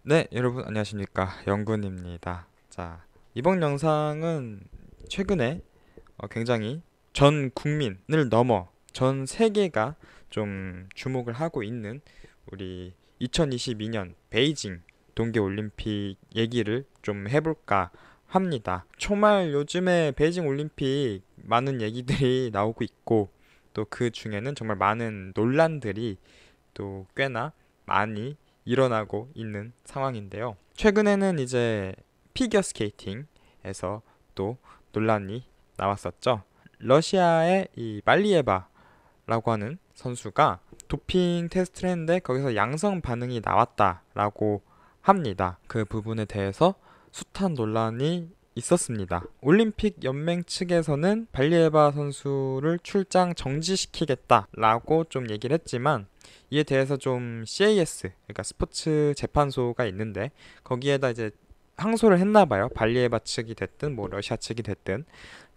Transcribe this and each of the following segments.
네, 여러분 안녕하십니까? 영군입니다. 자, 이번 영상은 최근에 굉장히 전 국민을 넘어 전 세계가 좀 주목을 하고 있는 우리 2022년 베이징 동계올림픽 얘기를 좀 해볼까 합니다. 정말 요즘에 베이징 올림픽 많은 얘기들이 나오고 있고 또 그 중에는 정말 많은 논란들이 또 꽤나 많이 일어나고 있는 상황인데요. 최근에는 이제 피겨 스케이팅에서 또 논란이 나왔었죠. 러시아의 이 말리에바라고 하는 선수가 도핑 테스트를 했는데 거기서 양성 반응이 나왔다라고 합니다. 그 부분에 대해서 숱한 논란이 있었습니다. 올림픽 연맹 측에서는 발리에바 선수를 출장 정지시키겠다라고 좀 얘기를 했지만 이에 대해서 좀 CAS, 그러니까 스포츠 재판소가 있는데 거기에다 이제 항소를 했나 봐요. 발리에바 측이 됐든 뭐 러시아 측이 됐든.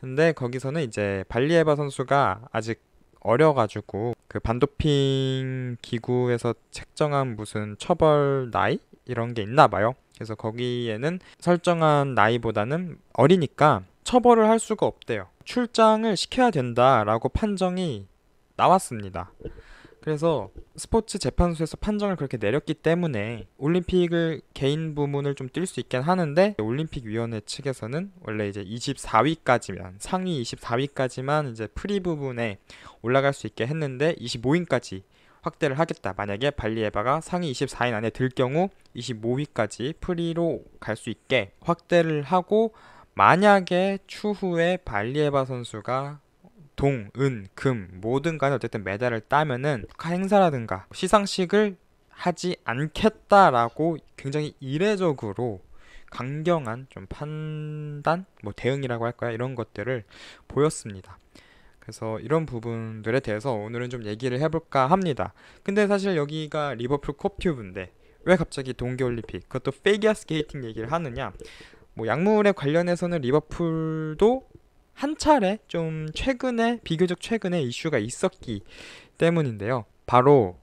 근데 거기서는 이제 발리에바 선수가 아직 어려가지고 그 반도핑 기구에서 책정한 무슨 처벌 나이 이런 게 있나 봐요. 그래서 거기에는 설정한 나이보다는 어리니까 처벌을 할 수가 없대요. 출장을 시켜야 된다라고 판정이 나왔습니다. 그래서 스포츠 재판소에서 판정을 그렇게 내렸기 때문에 올림픽을 개인 부문을 좀 뛸 수 있긴 하는데 올림픽위원회 측에서는 원래 이제 24위까지만 상위 24위까지만 이제 프리 부분에 올라갈 수 있게 했는데 25위까지 확대를 하겠다. 만약에 발리에바가 상위 24인 안에 들 경우 25위까지 프리로 갈 수 있게 확대를 하고 만약에 추후에 발리에바 선수가 동, 은, 금 모든 간에 어쨌든 메달을 따면은 축하 행사라든가 시상식을 하지 않겠다라고 굉장히 이례적으로 강경한 좀 판단, 뭐 대응이라고 할까요? 이런 것들을 보였습니다. 그래서 이런 부분들에 대해서 오늘은 좀 얘기를 해볼까 합니다. 근데 사실 여기가 리버풀 컵튜브인데 왜 갑자기 동계올림픽, 그것도 피겨 스케이팅 얘기를 하느냐? 뭐 약물에 관련해서는 리버풀도 한 차례 좀 최근에 비교적 최근에 이슈가 있었기 때문인데요. 바로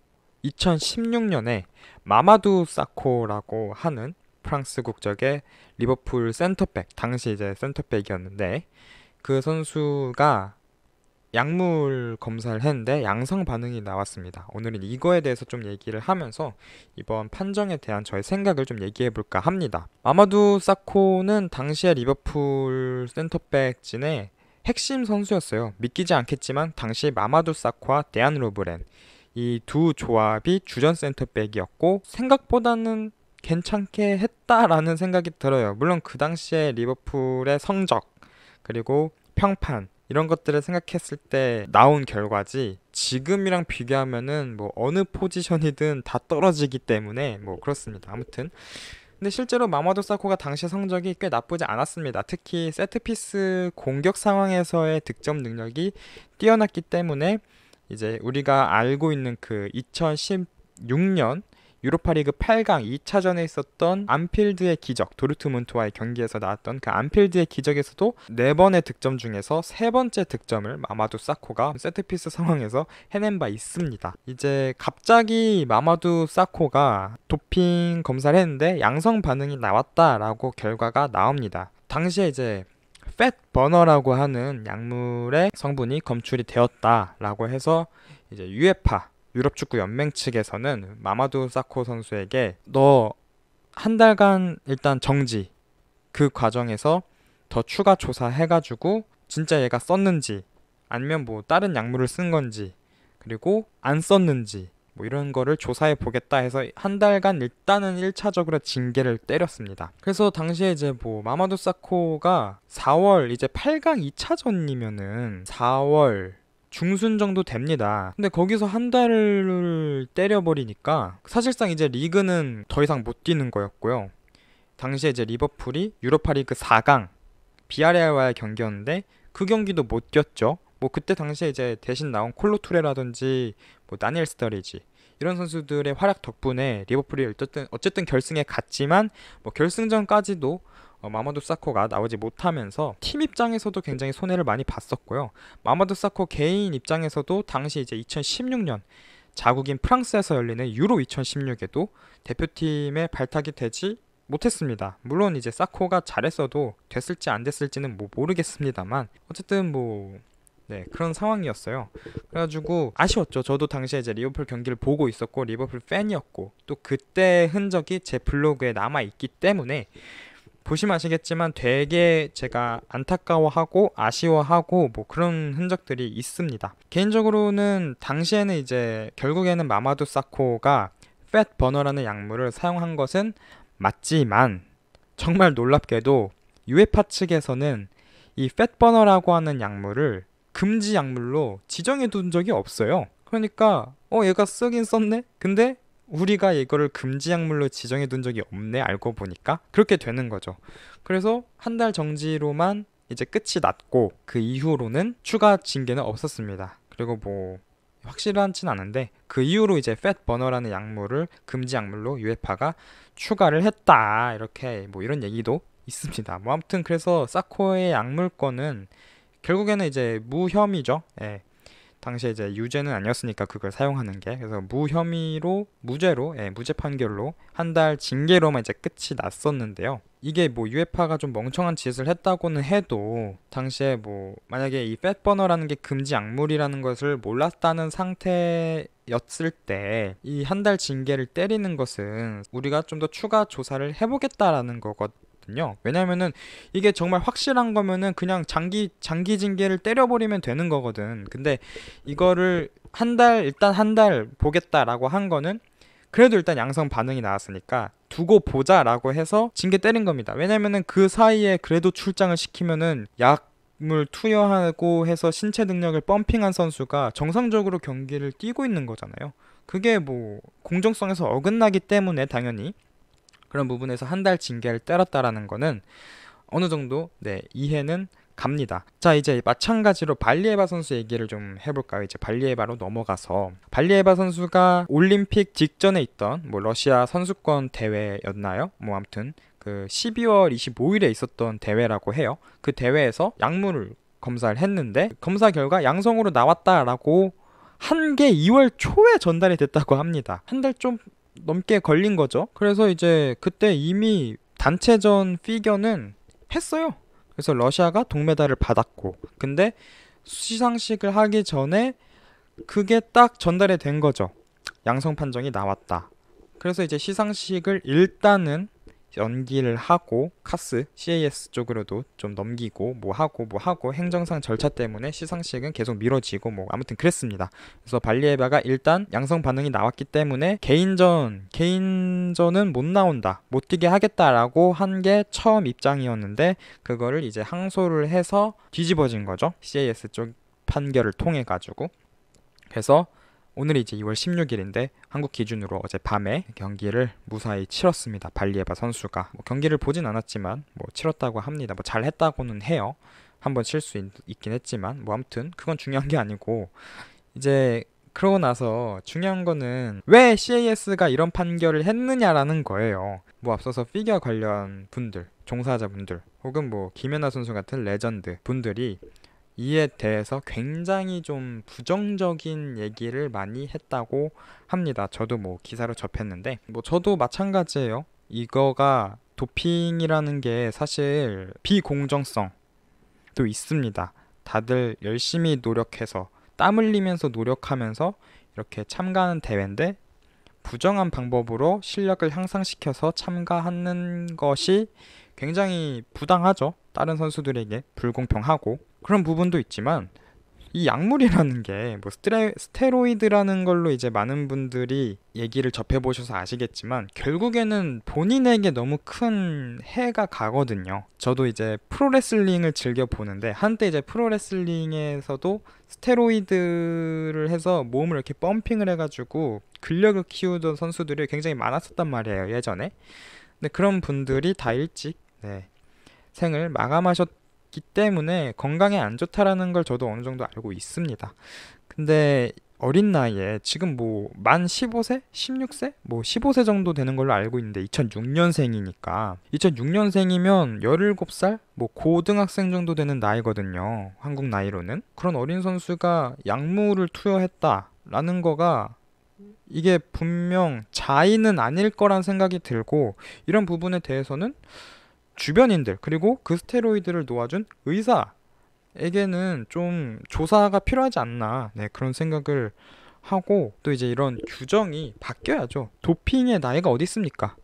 2016년에 마마두 사코라고 하는 프랑스 국적의 리버풀 센터백, 당시 이제 센터백이었는데 그 선수가 약물 검사를 했는데 양성 반응이 나왔습니다. 오늘은 이거에 대해서 좀 얘기를 하면서 이번 판정에 대한 저의 생각을 좀 얘기해 볼까 합니다. 마마두 사코는 당시에 리버풀 센터백진의 핵심 선수였어요. 믿기지 않겠지만 당시 마마두 사코와 데안 로브렌 이 두 조합이 주전 센터백이었고 생각보다는 괜찮게 했다라는 생각이 들어요. 물론 그 당시에 리버풀의 성적 그리고 평판 이런 것들을 생각했을 때 나온 결과지 지금이랑 비교하면은 뭐 어느 포지션이든 다 떨어지기 때문에 뭐 그렇습니다. 아무튼 근데 실제로 마마도 사코가 당시 성적이 꽤 나쁘지 않았습니다. 특히 세트피스 공격 상황에서의 득점 능력이 뛰어났기 때문에 이제 우리가 알고 있는 그 2016년 유로파리그 8강 2차전에 있었던 안필드의 기적, 도르트문트와의 경기에서 나왔던 그 안필드의 기적에서도 4번의 득점 중에서 3번째 득점을 마마두 사코가 세트피스 상황에서 해낸 바 있습니다. 이제 갑자기 마마두 사코가 도핑 검사를 했는데 양성 반응이 나왔다라고 결과가 나옵니다. 당시에 이제 팻 버너라고 하는 약물의 성분이 검출이 되었다라고 해서 이제 유에파 유럽 축구 연맹 측에서는 마마두 사코 선수에게 너 한 달간 일단 정지, 그 과정에서 더 추가 조사해가지고 진짜 얘가 썼는지 아니면 뭐 다른 약물을 쓴 건지 그리고 안 썼는지 뭐 이런 거를 조사해 보겠다 해서 한 달간 일단은 1차적으로 징계를 때렸습니다. 그래서 당시에 이제 뭐 마마두 사코가 4월 이제 8강 2차전이면은 4월 중순 정도 됩니다. 근데 거기서 한 달을 때려버리니까 사실상 이제 리그는 더 이상 못 뛰는 거였고요. 당시에 이제 리버풀이 유로파리그 4강 비아레알과의 경기였는데 그 경기도 못 뛰었죠. 뭐 그때 당시에 이제 대신 나온 콜로투레라든지 뭐 다니엘 스터리지 이런 선수들의 활약 덕분에 리버풀이 어쨌든 결승에 갔지만 뭐 결승전까지도 마마두 사코가 나오지 못하면서 팀 입장에서도 굉장히 손해를 많이 봤었고요. 마마두 사코 개인 입장에서도 당시 이제 2016년 자국인 프랑스에서 열리는 유로 2016에도 대표팀에 발탁이 되지 못했습니다. 물론 이제 사코가 잘했어도 됐을지 안 됐을지는 뭐 모르겠습니다만 어쨌든 뭐 네, 그런 상황이었어요. 그래가지고 아쉬웠죠. 저도 당시에 이제 리버풀 경기를 보고 있었고 리버풀 팬이었고 또 그때 흔적이 제 블로그에 남아 있기 때문에 보시면 아시겠지만 되게 제가 안타까워하고 아쉬워하고 뭐 그런 흔적들이 있습니다. 개인적으로는 당시에는 이제 결국에는 마마두 사코가 팻 버너라는 약물을 사용한 것은 맞지만 정말 놀랍게도 유에파 측에서는 이 팻 버너라고 하는 약물을 금지 약물로 지정해 둔 적이 없어요. 그러니까 얘가 쓰긴 썼네? 근데 우리가 이거를 금지 약물로 지정해 둔 적이 없네, 알고 보니까. 그렇게 되는 거죠. 그래서 한 달 정지로만 이제 끝이 났고 그 이후로는 추가 징계는 없었습니다. 그리고 뭐 확실하진 않은데 그 이후로 이제 팻 버너라는 약물을 금지 약물로 유에파가 추가를 했다, 이렇게 뭐 이런 얘기도 있습니다. 뭐 아무튼 그래서 사코의 약물권은 결국에는 이제 무혐의죠. 예. 당시에 이제 유죄는 아니었으니까 그걸 사용하는 게, 그래서 무혐의로 무죄로, 무죄 판결로 한 달 징계로만 이제 끝이 났었는데요. 이게 뭐 유에파가 좀 멍청한 짓을 했다고는 해도 당시에 뭐 만약에 이 팻버너라는 게 금지 약물이라는 것을 몰랐다는 상태였을 때 이 한 달 징계를 때리는 것은 우리가 좀 더 추가 조사를 해보겠다라는 거거든요. 왜냐면은 이게 정말 확실한 거면은 그냥 장기 징계를 때려버리면 되는 거거든. 근데 이거를 일단 한 달 보겠다라고 한 거는 그래도 일단 양성 반응이 나왔으니까 두고 보자라고 해서 징계 때린 겁니다. 왜냐면은 그 사이에 그래도 출장을 시키면은 약물 투여하고 해서 신체 능력을 펌핑한 선수가 정상적으로 경기를 뛰고 있는 거잖아요. 그게 뭐 공정성에서 어긋나기 때문에 당연히 그런 부분에서 한 달 징계를 때렸다라는 거는 어느 정도 이해는 갑니다. 자, 이제 마찬가지로 발리에바 선수 얘기를 좀 해볼까요? 이제 발리에바로 넘어가서, 발리에바 선수가 올림픽 직전에 있던 뭐 러시아 선수권 대회였나요? 뭐 아무튼 그 12월 25일에 있었던 대회라고 해요. 그 대회에서 약물을 검사를 했는데 검사 결과 양성으로 나왔다라고 한 게 2월 초에 전달이 됐다고 합니다. 한 달 좀 넘게 걸린 거죠. 그래서 이제 그때 이미 단체전 피겨는 했어요. 그래서 러시아가 동메달을 받았고, 근데 시상식을 하기 전에 그게 딱 전달이 된 거죠. 양성 판정이 나왔다. 그래서 이제 시상식을 일단은 연기를 하고 CAS 쪽으로도 좀 넘기고 뭐 하고 행정상 절차 때문에 시상식은 계속 미뤄지고 뭐 아무튼 그랬습니다. 그래서 발리에바가 일단 양성 반응이 나왔기 때문에 개인전은 못 나온다, 못 뛰게 하겠다라고 한 게 처음 입장이었는데 그거를 이제 항소를 해서 뒤집어진 거죠. CAS 쪽 판결을 통해 가지고. 그래서 오늘이 이제 2월 16일인데 한국 기준으로 어젯밤에 경기를 무사히 치렀습니다. 발리에바 선수가 뭐 경기를 보진 않았지만 뭐 치렀다고 합니다. 뭐 잘했다고는 해요. 한번 칠 수 있긴 했지만 뭐 아무튼 그건 중요한 게 아니고, 이제 그러고 나서 중요한 거는 왜 CAS가 이런 판결을 했느냐라는 거예요. 뭐 앞서서 피겨 관련 분들, 종사자분들 혹은 뭐 김연아 선수 같은 레전드 분들이 이에 대해서 굉장히 좀 부정적인 얘기를 많이 했다고 합니다. 저도 뭐 기사로 접했는데 뭐 저도 마찬가지예요. 이거가 도핑이라는 게 사실 비공정성도 있습니다. 다들 열심히 노력해서 땀 흘리면서 노력하면서 이렇게 참가하는 대회인데 부정한 방법으로 실력을 향상시켜서 참가하는 것이 굉장히 부당하죠. 다른 선수들에게 불공평하고 그런 부분도 있지만, 이 약물이라는 게 뭐 스테로이드라는 걸로 이제 많은 분들이 얘기를 접해보셔서 아시겠지만 결국에는 본인에게 너무 큰 해가 가거든요. 저도 이제 프로레슬링을 즐겨 보는데 한때 이제 프로레슬링에서도 스테로이드를 해서 몸을 이렇게 펌핑을 해가지고 근력을 키우던 선수들이 굉장히 많았었단 말이에요, 예전에. 근데 그런 분들이 다 일찍 생을 마감하셨기 때문에 건강에 안 좋다라는 걸 저도 어느 정도 알고 있습니다. 근데 어린 나이에 지금 뭐 만 15세? 16세? 뭐 15세 정도 되는 걸로 알고 있는데 2006년생이니까 2006년생이면 17살? 뭐 고등학생 정도 되는 나이거든요. 한국 나이로는. 그런 어린 선수가 약물을 투여했다라는 거가 이게 분명 자의는 아닐 거란 생각이 들고, 이런 부분에 대해서는 주변인들 그리고 그 스테로이드를 놓아준 의사에게는 좀 조사가 필요하지 않나, 네, 그런 생각을 하고, 또 이제 이런 규정이 바뀌어야죠. 도핑의 나이가 어디 있습니까?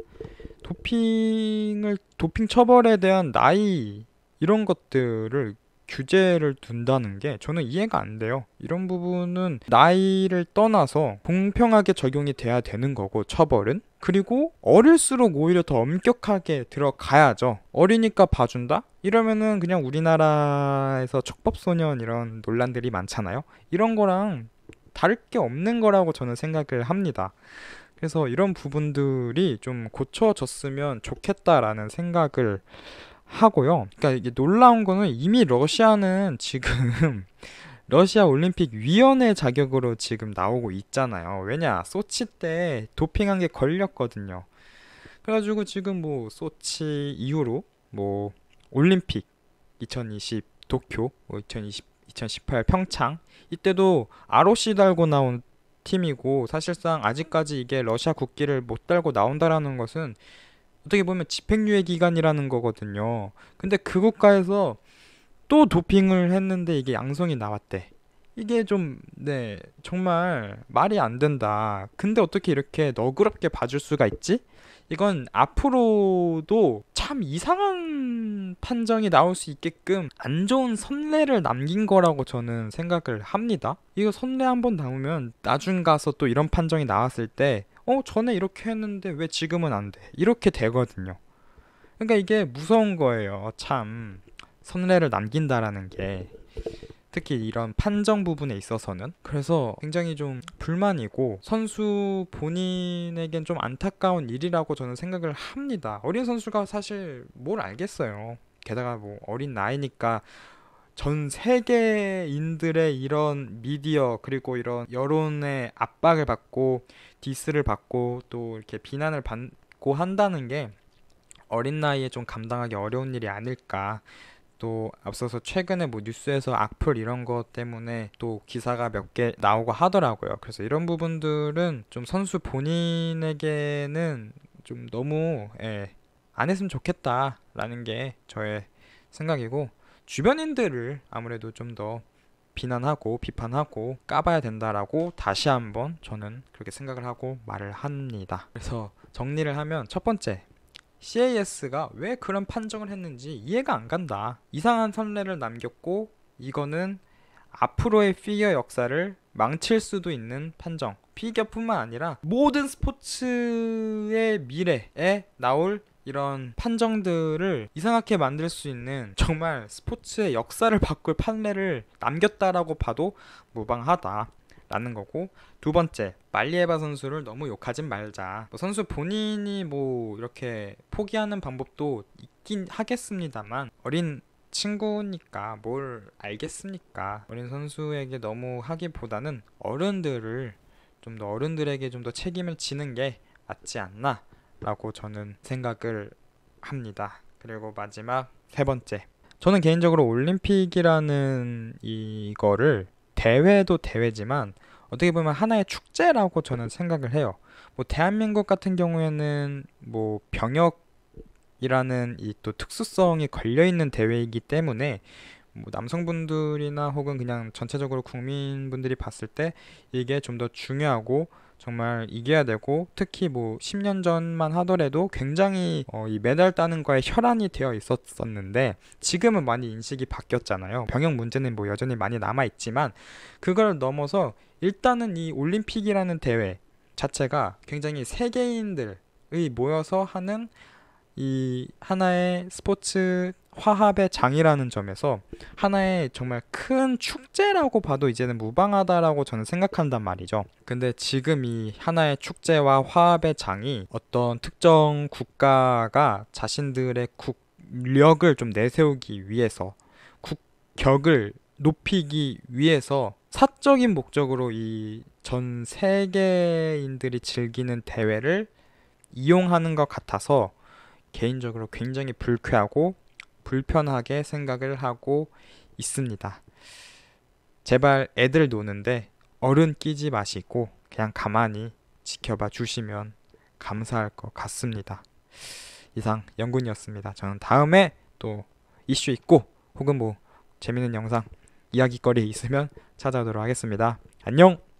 도핑 처벌에 대한 나이, 이런 것들을 규제를 둔다는 게 저는 이해가 안 돼요. 이런 부분은 나이를 떠나서 공평하게 적용이 돼야 되는 거고, 처벌은. 그리고 어릴수록 오히려 더 엄격하게 들어가야죠. 어리니까 봐준다? 이러면은 그냥 우리나라에서 촉법소년 이런 논란들이 많잖아요. 이런 거랑 다를 게 없는 거라고 저는 생각을 합니다. 그래서 이런 부분들이 좀 고쳐졌으면 좋겠다라는 생각을 하고요. 그러니까 이게 놀라운 거는 이미 러시아는 지금 러시아 올림픽 위원회 자격으로 지금 나오고 있잖아요. 왜냐? 소치 때 도핑한 게 걸렸거든요. 그래가지고 지금 뭐 소치 이후로 뭐 올림픽 2020 도쿄, 뭐 2018 평창, 이때도 ROC 달고 나온 팀이고, 사실상 아직까지 이게 러시아 국기를 못 달고 나온다라는 것은 어떻게 보면 집행유예 기간이라는 거거든요. 근데 그 국가에서 또 도핑을 했는데 이게 양성이 나왔대. 이게 좀, 네, 정말 말이 안 된다. 근데 어떻게 이렇게 너그럽게 봐줄 수가 있지? 이건 앞으로도 참 이상한 판정이 나올 수 있게끔 안 좋은 선례를 남긴 거라고 저는 생각을 합니다. 이거 선례 한번 남으면 나중 가서 또 이런 판정이 나왔을 때, 전에 이렇게 했는데 왜 지금은 안 돼? 이렇게 되거든요. 그러니까 이게 무서운 거예요. 참, 선례를 남긴다라는 게. 특히 이런 판정 부분에 있어서는. 그래서 굉장히 좀 불만이고, 선수 본인에겐 좀 안타까운 일이라고 저는 생각을 합니다. 어린 선수가 사실 뭘 알겠어요. 게다가 뭐 어린 나이니까 전 세계인들의 이런 미디어 그리고 이런 여론의 압박을 받고 디스를 받고 또 이렇게 비난을 받고 한다는 게 어린 나이에 좀 감당하기 어려운 일이 아닐까. 또 앞서서 최근에 뭐 뉴스에서 악플 이런 것 때문에 또 기사가 몇 개 나오고 하더라고요. 그래서 이런 부분들은 좀 선수 본인에게는 좀 너무, 안 했으면 좋겠다라는 게 저의 생각이고, 주변인들을 아무래도 좀 더 비난하고 비판하고 까봐야 된다라고 다시 한번 저는 그렇게 생각을 하고 말을 합니다. 그래서 정리를 하면, 첫 번째, CAS가 왜 그런 판정을 했는지 이해가 안 간다. 이상한 선례를 남겼고, 이거는 앞으로의 피겨 역사를 망칠 수도 있는 판정. 피겨뿐만 아니라 모든 스포츠의 미래에 나올 이런 판정들을 이상하게 만들 수 있는, 정말 스포츠의 역사를 바꿀 판례를 남겼다라고 봐도 무방하다 라는 거고, 두 번째, 말리에바 선수를 너무 욕하진 말자. 뭐 선수 본인이 뭐 이렇게 포기하는 방법도 있긴 하겠습니다만, 어린 친구니까 뭘 알겠습니까? 어린 선수에게 너무 하기보다는 어른들을 좀 더, 어른들에게 좀 더 책임을 지는 게 맞지 않나 라고 저는 생각을 합니다. 그리고 마지막 세 번째, 저는 개인적으로 올림픽이라는 이거를, 대회도 대회지만 어떻게 보면 하나의 축제라고 저는 생각을 해요. 뭐 대한민국 같은 경우에는 뭐 병역이라는 이 또 특수성이 걸려 있는 대회이기 때문에, 뭐 남성분들이나 혹은 그냥 전체적으로 국민분들이 봤을 때 이게 좀 더 중요하고 정말 이겨야 되고, 특히 뭐 10년 전만 하더라도 굉장히 이 메달 따는 거에 혈안이 되어 있었었는데, 지금은 많이 인식이 바뀌었잖아요. 병역 문제는 뭐 여전히 많이 남아 있지만, 그걸 넘어서 일단은 이 올림픽이라는 대회 자체가 굉장히 세계인들이 모여서 하는 이 하나의 스포츠 화합의 장이라는 점에서 하나의 정말 큰 축제라고 봐도 이제는 무방하다라고 저는 생각한단 말이죠. 근데 지금 이 하나의 축제와 화합의 장이 어떤 특정 국가가 자신들의 국력을 좀 내세우기 위해서, 국격을 높이기 위해서 사적인 목적으로 이 전 세계인들이 즐기는 대회를 이용하는 것 같아서 개인적으로 굉장히 불쾌하고 불편하게 생각을 하고 있습니다. 제발 애들 노는데 어른 끼지 마시고 그냥 가만히 지켜봐 주시면 감사할 것 같습니다. 이상 영군이었습니다. 저는 다음에 또 이슈 있고 혹은 뭐 재밌는 영상 이야기거리 있으면 찾아오도록 하겠습니다. 안녕!